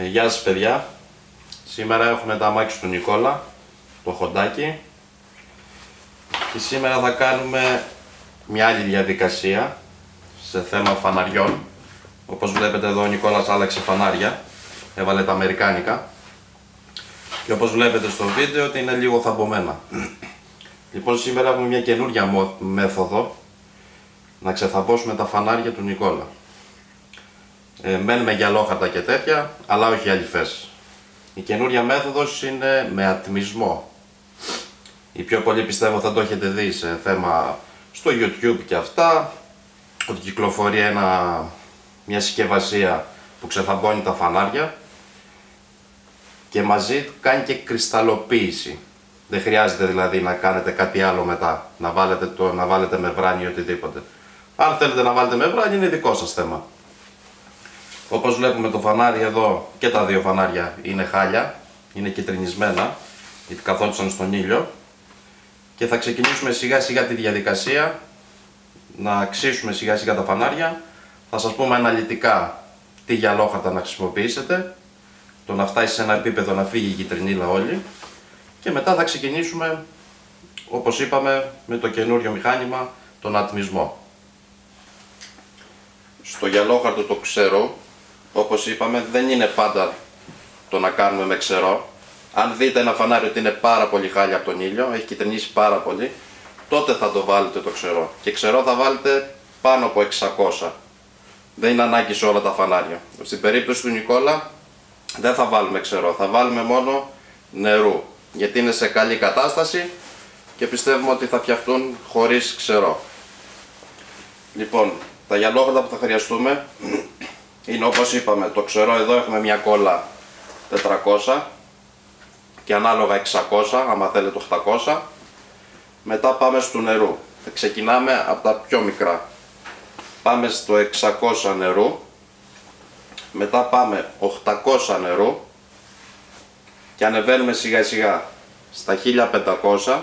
Γεια σας παιδιά. Σήμερα έχουμε τα αμάξι του Νικόλα, το χοντάκι. Και σήμερα θα κάνουμε μια άλλη διαδικασία σε θέμα φαναριών. Όπως βλέπετε εδώ ο Νικόλας άλλαξε φανάρια, έβαλε τα αμερικάνικα. Και όπως βλέπετε στο βίντεο ότι είναι λίγο θαμπομένα. Λοιπόν, σήμερα έχουμε μια καινούρια μέθοδο να ξεθαμπώσουμε τα φανάρια του Νικόλα. Μένουμε για λόχαρτα και τέτοια, αλλά όχι αλυφές. Η καινούρια μέθοδος είναι με ατμισμό. Οι πιο πολλοί πιστεύω θα το έχετε δει σε θέμα στο YouTube και αυτά, ότι κυκλοφορεί μια συσκευασία που ξεθαμπώνει τα φανάρια και μαζί κάνει και κρυσταλλοποίηση. Δεν χρειάζεται δηλαδή να κάνετε κάτι άλλο μετά, να βάλετε μεμβράνη ή οτιδήποτε. Αν θέλετε να βάλετε μεμβράνη είναι δικό σας θέμα. Όπως βλέπουμε το φανάρι εδώ, και τα δύο φανάρια είναι χάλια, είναι κυτρινισμένα γιατί καθόντουσαν στον ήλιο, και θα ξεκινήσουμε σιγά σιγά τη διαδικασία να αξίσουμε σιγά σιγά τα φανάρια. Θα σας πούμε αναλυτικά τι γυαλόχαρτα να χρησιμοποιήσετε, το να φτάσει σε ένα επίπεδο να φύγει η κυτρινίλα όλη, και μετά θα ξεκινήσουμε, όπως είπαμε, με το καινούριο μηχάνημα, τον ατμισμό. Στο γυαλόχαρτο το ξερό, όπως είπαμε, δεν είναι πάντα το να κάνουμε με ξερό. Αν δείτε ένα φανάρι ότι είναι πάρα πολύ χάλια από τον ήλιο, έχει κυτρινίσει πάρα πολύ, τότε θα το βάλετε το ξερό. Και ξερό θα βάλετε πάνω από 600. Δεν είναι ανάγκη σε όλα τα φανάρια. Στην περίπτωση του Νικόλα δεν θα βάλουμε ξερό, θα βάλουμε μόνο νερού. Γιατί είναι σε καλή κατάσταση και πιστεύουμε ότι θα φτιαχτούν χωρίς ξερό. Λοιπόν, τα γυαλόχαρτα που θα χρειαστούμε είναι, όπως είπαμε, το ξερό. Εδώ έχουμε μια κόλλα 400 και ανάλογα 600, άμα θέλετε 800. Μετά πάμε στο νερού. Ξεκινάμε από τα πιο μικρά. Πάμε στο 600 νερού, μετά πάμε 800 νερού και ανεβαίνουμε σιγά σιγά στα 1500,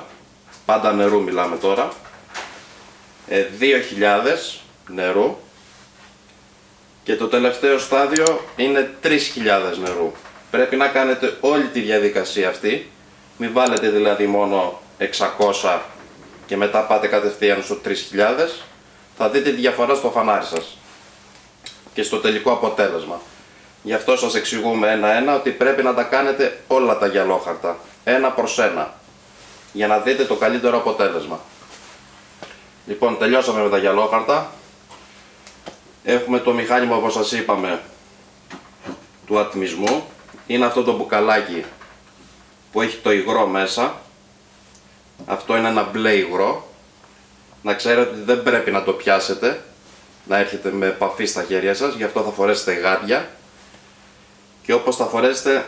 πάντα νερού μιλάμε τώρα, 2000 νερού, και το τελευταίο στάδιο είναι 3000 νερού. Πρέπει να κάνετε όλη τη διαδικασία αυτή, μην βάλετε δηλαδή μόνο 600 και μετά πάτε κατευθείαν στο 3000, θα δείτε τη διαφορά στο φανάρι σας και στο τελικό αποτέλεσμα. Γι' αυτό σας εξηγούμε ένα-ένα ότι πρέπει να τα κάνετε όλα τα γυαλόχαρτα, ένα προς ένα, για να δείτε το καλύτερο αποτέλεσμα. Λοιπόν, τελειώσαμε με τα γυαλόχαρτα. Έχουμε το μηχάνημα, όπως σας είπαμε, του ατμισμού. Είναι αυτό το μπουκαλάκι που έχει το υγρό μέσα. Αυτό είναι ένα μπλε υγρό. Να ξέρετε ότι δεν πρέπει να το πιάσετε, να έρχεται με επαφή στα χέρια σας, γι' αυτό θα φορέσετε γάντια, και όπως θα φορέσετε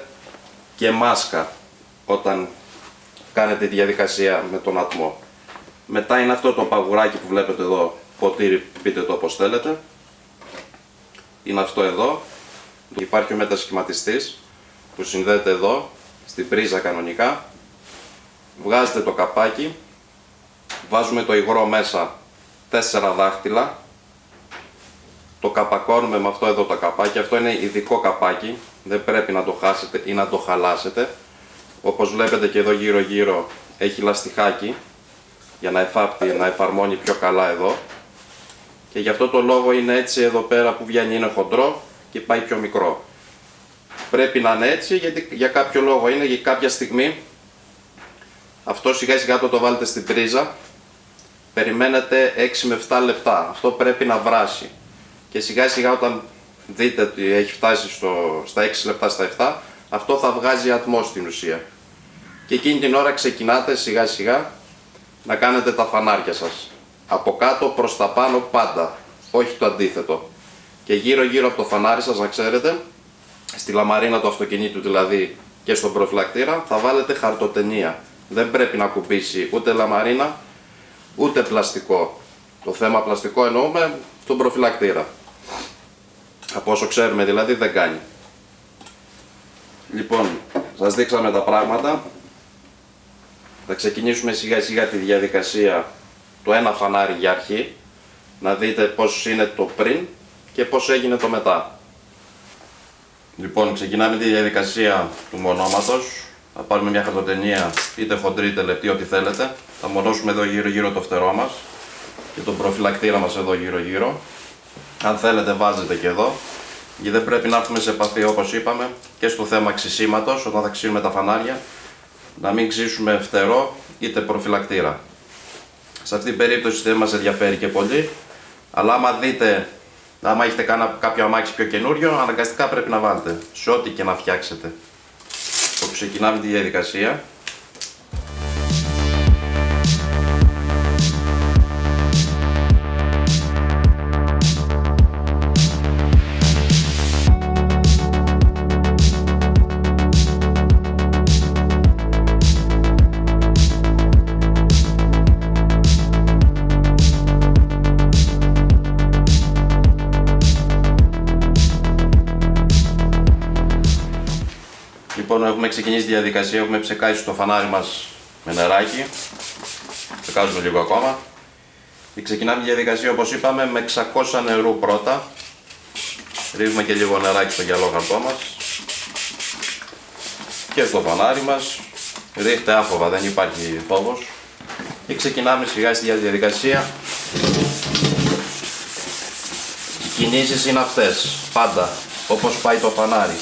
και μάσκα όταν κάνετε τη διαδικασία με τον ατμό. Μετά είναι αυτό το παγουράκι που βλέπετε εδώ, ποτήρι, πείτε το όπως θέλετε. Είναι αυτό εδώ. Υπάρχει ο μετασχηματιστής που συνδέεται εδώ, στην πρίζα κανονικά. Βγάζετε το καπάκι, βάζουμε το υγρό μέσα 4 δάχτυλα, το καπακώνουμε με αυτό εδώ το καπάκι. Αυτό είναι ειδικό καπάκι, δεν πρέπει να το χάσετε ή να το χαλάσετε. Όπως βλέπετε και εδώ γύρω γύρω έχει λαστιχάκι για να εφάπτει, να εφαρμόνει πιο καλά εδώ, και γι' αυτό το λόγο είναι έτσι εδώ πέρα που βγαίνει, είναι χοντρό και πάει πιο μικρό. Πρέπει να είναι έτσι γιατί για κάποιο λόγο είναι, για κάποια στιγμή αυτό σιγά σιγά το βάλετε στην πρίζα, περιμένετε 6 με 7 λεπτά, αυτό πρέπει να βράσει, και σιγά σιγά όταν δείτε ότι έχει φτάσει στα 6 λεπτά, στα 7, αυτό θα βγάζει ατμό στην ουσία, και εκείνη την ώρα ξεκινάτε σιγά σιγά να κάνετε τα φανάρια σας από κάτω προς τα πάνω πάντα, όχι το αντίθετο. Και γύρω γύρω από το φανάρι σας, να ξέρετε, στη λαμαρίνα του αυτοκινήτου δηλαδή και στον προφυλακτήρα, θα βάλετε χαρτοτενία. Δεν πρέπει να κουμπίσει ούτε λαμαρίνα ούτε πλαστικό. Το θέμα πλαστικό εννοούμε τον προφυλακτήρα. Από όσο ξέρουμε δηλαδή δεν κάνει. Λοιπόν, σας δείξαμε τα πράγματα. Θα ξεκινήσουμε σιγά σιγά τη διαδικασία, το ένα φανάρι για αρχή, να δείτε πώς είναι το πριν και πώς έγινε το μετά. Λοιπόν, ξεκινάμε τη διαδικασία του μονώματος. Θα πάρουμε μια χαρτοτενία, είτε χοντρή είτε λεπτή, ό,τι θέλετε. Θα μονώσουμε εδώ γύρω-γύρω το φτερό μας και τον προφυλακτήρα μας εδώ γύρω-γύρω. Αν θέλετε βάζετε και εδώ, γιατί δεν πρέπει να έρθουμε σε επαφή, όπως είπαμε, και στο θέμα ξυσίματος, όταν θα ξύνουμε τα φανάρια, να μην ξύσουμε φτερό είτε προφυλακτήρα. Σε αυτή την περίπτωση δεν μας ενδιαφέρει και πολύ, αλλά άμα έχετε κάποιο αμάξι πιο καινούριο, αναγκαστικά πρέπει να βάλετε, σε ό,τι και να φτιάξετε. Ξεκινάμε τη διαδικασία. Λοιπόν, έχουμε ξεκινήσει τη διαδικασία, έχουμε ψεκάσει το φανάρι μας με νεράκι. Ψεκάζουμε λίγο ακόμα. Και ξεκινάμε τη διαδικασία, όπως είπαμε, με 600 νερού πρώτα. Ρίχνουμε και λίγο νεράκι στο γυαλό χαρτό μας. Και στο φανάρι μας. Ρίχτε άφοβα, δεν υπάρχει φόβος. Και ξεκινάμε σιγά στη διαδικασία. Οι κινήσεις είναι αυτές, πάντα, όπως πάει το φανάρι.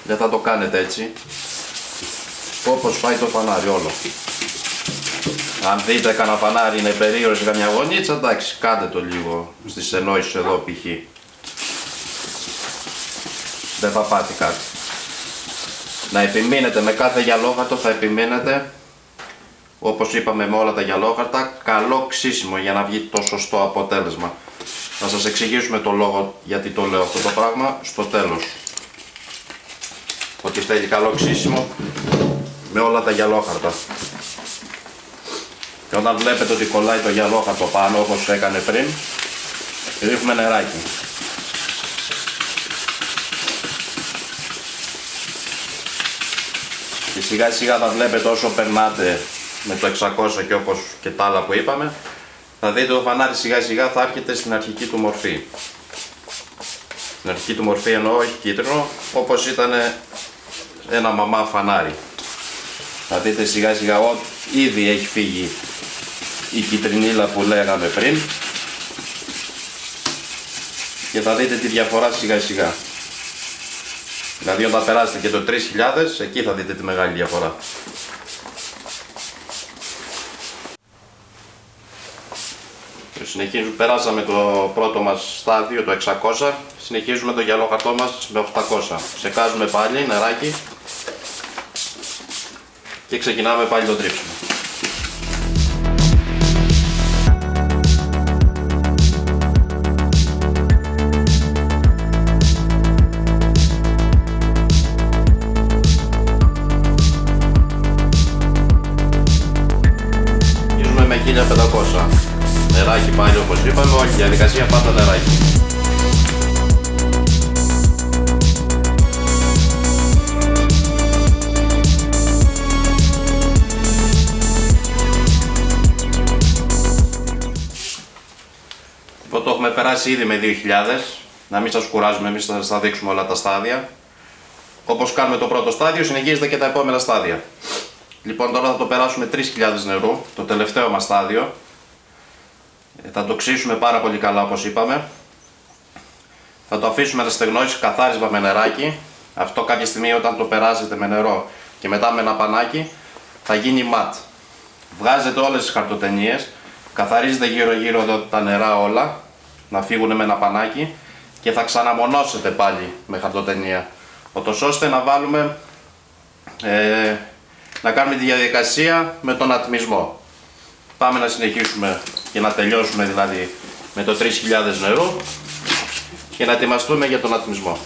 Δεν θα το κάνετε έτσι, όπως πάει το φανάρι όλο. Αν δείτε κανένα φανάρι είναι περίεργο σε καμιά γωνίτσα, εντάξει, κάντε το λίγο στις ενόησεις εδώ π.χ. Δεν θα πάτε κάτι. Να επιμείνετε με κάθε γυαλόχαρτο, θα επιμείνετε, όπως είπαμε με όλα τα γυαλόχαρτα, καλό ξύσιμο για να βγει το σωστό αποτέλεσμα. Θα σας εξηγήσουμε το λόγο γιατί το λέω αυτό το πράγμα στο τέλος. Ότι θέλει καλό ξύσιμο με όλα τα γυαλόχαρτα. Και όταν βλέπετε ότι κολλάει το γυαλόχαρτο πάνω όπως έκανε πριν, ρίχνουμε νεράκι. Και σιγά σιγά θα βλέπετε όσο περνάτε με το 600 και όπως και τα άλλα που είπαμε, θα δείτε το φανάρι σιγά σιγά θα έρχεται στην αρχική του μορφή. Στην αρχική του μορφή εννοώ, όχι κίτρινο, όπως ήταν ένα μαμά φανάρι. Θα δείτε σιγά σιγά ότι ήδη έχει φύγει η κυτρινίλα που λέγαμε πριν και θα δείτε τη διαφορά σιγά σιγά. Δηλαδή όταν περάσετε και το 3000, εκεί θα δείτε τη μεγάλη διαφορά. Περάσαμε το πρώτο μας στάδιο, το 600, συνεχίζουμε το γυαλόχαρτό μας με 800. Ψεκάζουμε πάλι νεράκι και ξεκινάμε πάλι το τρίψιμο. Αρχίζουμε με 1500. Νεράκι πάλι όπως είπαμε, όχι διαδικασία πάντα νεράκι. Το έχουμε περάσει ήδη με 2000, να μην σας κουράζουμε, εμείς θα σας τα δείξουμε όλα τα στάδια. Όπως κάνουμε το πρώτο στάδιο, συνεχίζεται και τα επόμενα στάδια. Λοιπόν, τώρα θα το περάσουμε 3000 νερού, το τελευταίο μας στάδιο. Θα το ξύσουμε πάρα πολύ καλά όπως είπαμε. Θα το αφήσουμε να στεγνώσει καθάρισμα με νεράκι. Αυτό κάποια στιγμή όταν το περάσετε με νερό και μετά με ένα πανάκι θα γίνει ματ. Βγάζετε όλες τις χαρτοτενίες, καθαρίζετε γύρω γύρω εδώ τα νερά όλα, να φύγουν με ένα πανάκι και θα ξαναμονώσετε πάλι με χαρτοτενία. Ότως ώστε να βάλουμε, να κάνουμε τη διαδικασία με τον ατμισμό. Πάμε να συνεχίσουμε και να τελειώσουμε δηλαδή με το 3000 νερού και να ετοιμαστούμε για τον ατμισμό.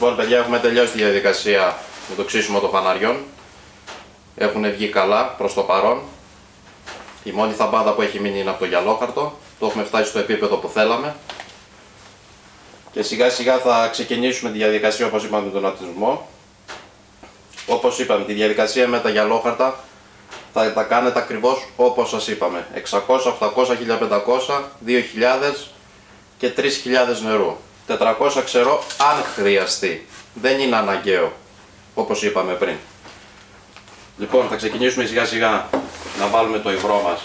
Λοιπόν, παιδιά, έχουμε τελειώσει τη διαδικασία με το ξύσιμο των φαναριών. Έχουν βγει καλά προς το παρόν. Η μόνη θαμπάδα που έχει μείνει είναι από το γυαλόχαρτο. Το έχουμε φτάσει στο επίπεδο που θέλαμε. Και σιγά σιγά θα ξεκινήσουμε τη διαδικασία, όπως είπαμε, με τον ατμισμό. Όπως είπαμε, τη διαδικασία με τα γυαλόχαρτα θα τα κάνετε ακριβώς όπως σας είπαμε. 600, 800, 1500, 2000 και 3000 νερού. 400 ξερό αν χρειαστεί. Δεν είναι αναγκαίο, όπως είπαμε πριν. Λοιπόν, θα ξεκινήσουμε σιγά σιγά να βάλουμε το υγρό μας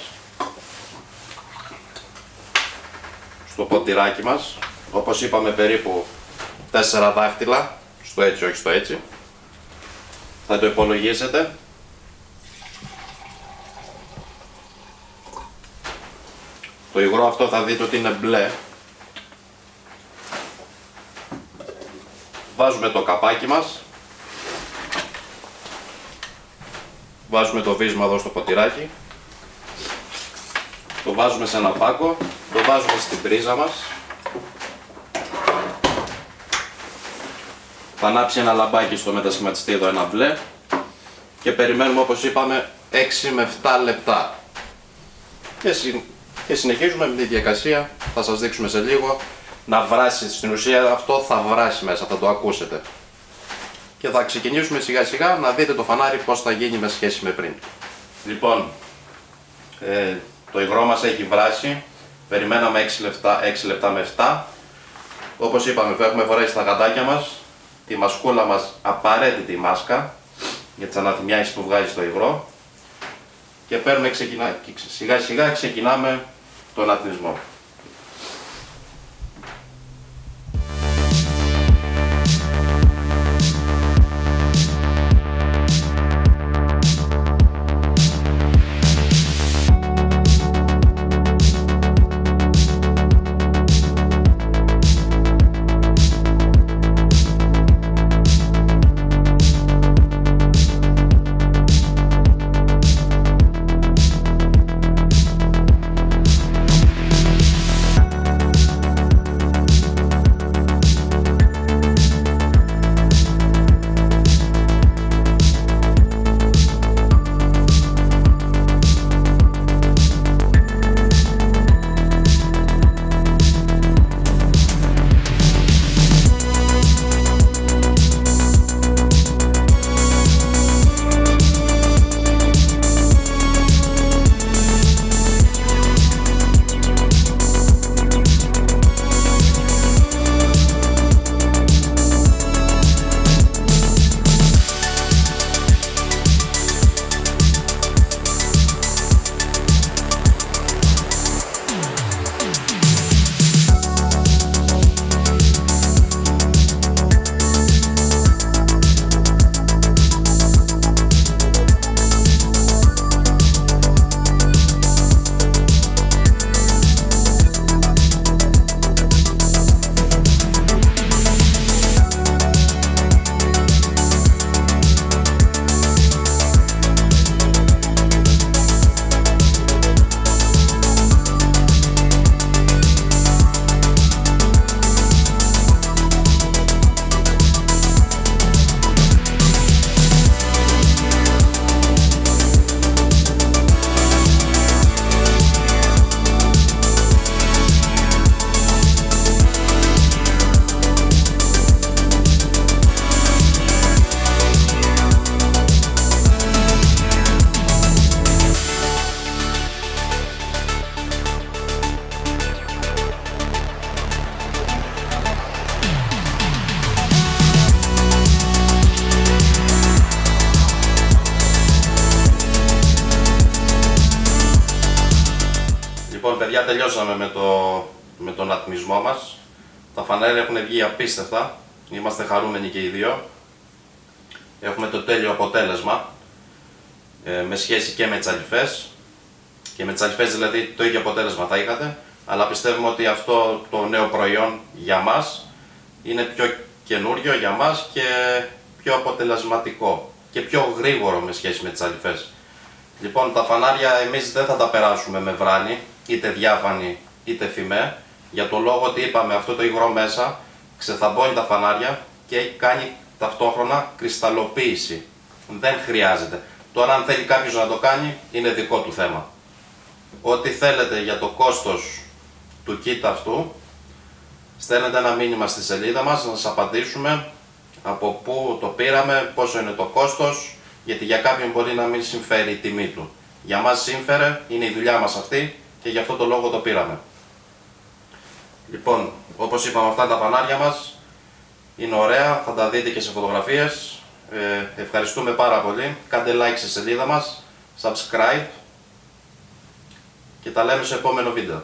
στο ποτηράκι μας. Όπως είπαμε, περίπου 4 δάχτυλα, στο έτσι, όχι στο έτσι. Θα το υπολογίσετε. Το υγρό αυτό θα δείτε ότι είναι μπλε. Βάζουμε το καπάκι μας. Βάζουμε το βίσμα εδώ στο ποτηράκι. Το βάζουμε σε ένα πάκο. Το βάζουμε στην πρίζα μας. Θα ανάψει ένα λαμπάκι στο μετασχηματιστή εδώ, ένα μπλε. Και περιμένουμε, όπως είπαμε, 6 με 7 λεπτά. Και συνεχίζουμε με τη διαδικασία. Θα σας δείξουμε σε λίγο να βράσει. Στην ουσία αυτό θα βράσει μέσα, θα το ακούσετε. Και θα ξεκινήσουμε σιγά σιγά να δείτε το φανάρι πώς θα γίνει με σχέση με πριν. Λοιπόν, το υγρό μας έχει βράσει. Περιμέναμε 6 λεπτά με 7. Όπως είπαμε, έχουμε φορέσει τα γαντάκια μας, τη μασκούλα μας, απαραίτητη μάσκα για τις αναθυμιάσεις που βγάζει στο υγρό. Και παίρνουμε σιγά σιγά ξεκινάμε τον ατμισμό. Λοιπόν, παιδιά, τελειώσαμε με τον ατμισμό μας. Τα φανάρια έχουν βγει απίστευτα. Είμαστε χαρούμενοι και οι δύο. Έχουμε το τέλειο αποτέλεσμα με σχέση και με τις αλυφές. Και με τις αλυφές δηλαδή το ίδιο αποτέλεσμα θα είχατε. Αλλά πιστεύουμε ότι αυτό το νέο προϊόν για μας είναι πιο καινούριο για μας και πιο αποτελεσματικό και πιο γρήγορο με σχέση με τις αλυφές. Λοιπόν, τα φανάρια εμείς δεν θα τα περάσουμε με βράνη, είτε διάφανη είτε φημέ, για το λόγο ότι είπαμε αυτό το υγρό μέσα ξεθαμπώνει τα φανάρια και έχει κάνει ταυτόχρονα κρυσταλλοποίηση. Δεν χρειάζεται. Τώρα αν θέλει κάποιος να το κάνει, είναι δικό του θέμα. Ό,τι θέλετε για το κόστος του kit αυτού, στέλνετε ένα μήνυμα στη σελίδα μας να σας απαντήσουμε από πού το πήραμε, πόσο είναι το κόστος, γιατί για κάποιον μπορεί να μην συμφέρει η τιμή του. Για μας σύμφερε, είναι η δουλειά μας αυτή και γι' αυτό το λόγο το πήραμε. Λοιπόν, όπως είπαμε, αυτά τα φανάρια μας είναι ωραία, θα τα δείτε και σε φωτογραφίες. Ευχαριστούμε πάρα πολύ. Κάντε like στη σελίδα μας, subscribe και τα λέμε σε επόμενο βίντεο.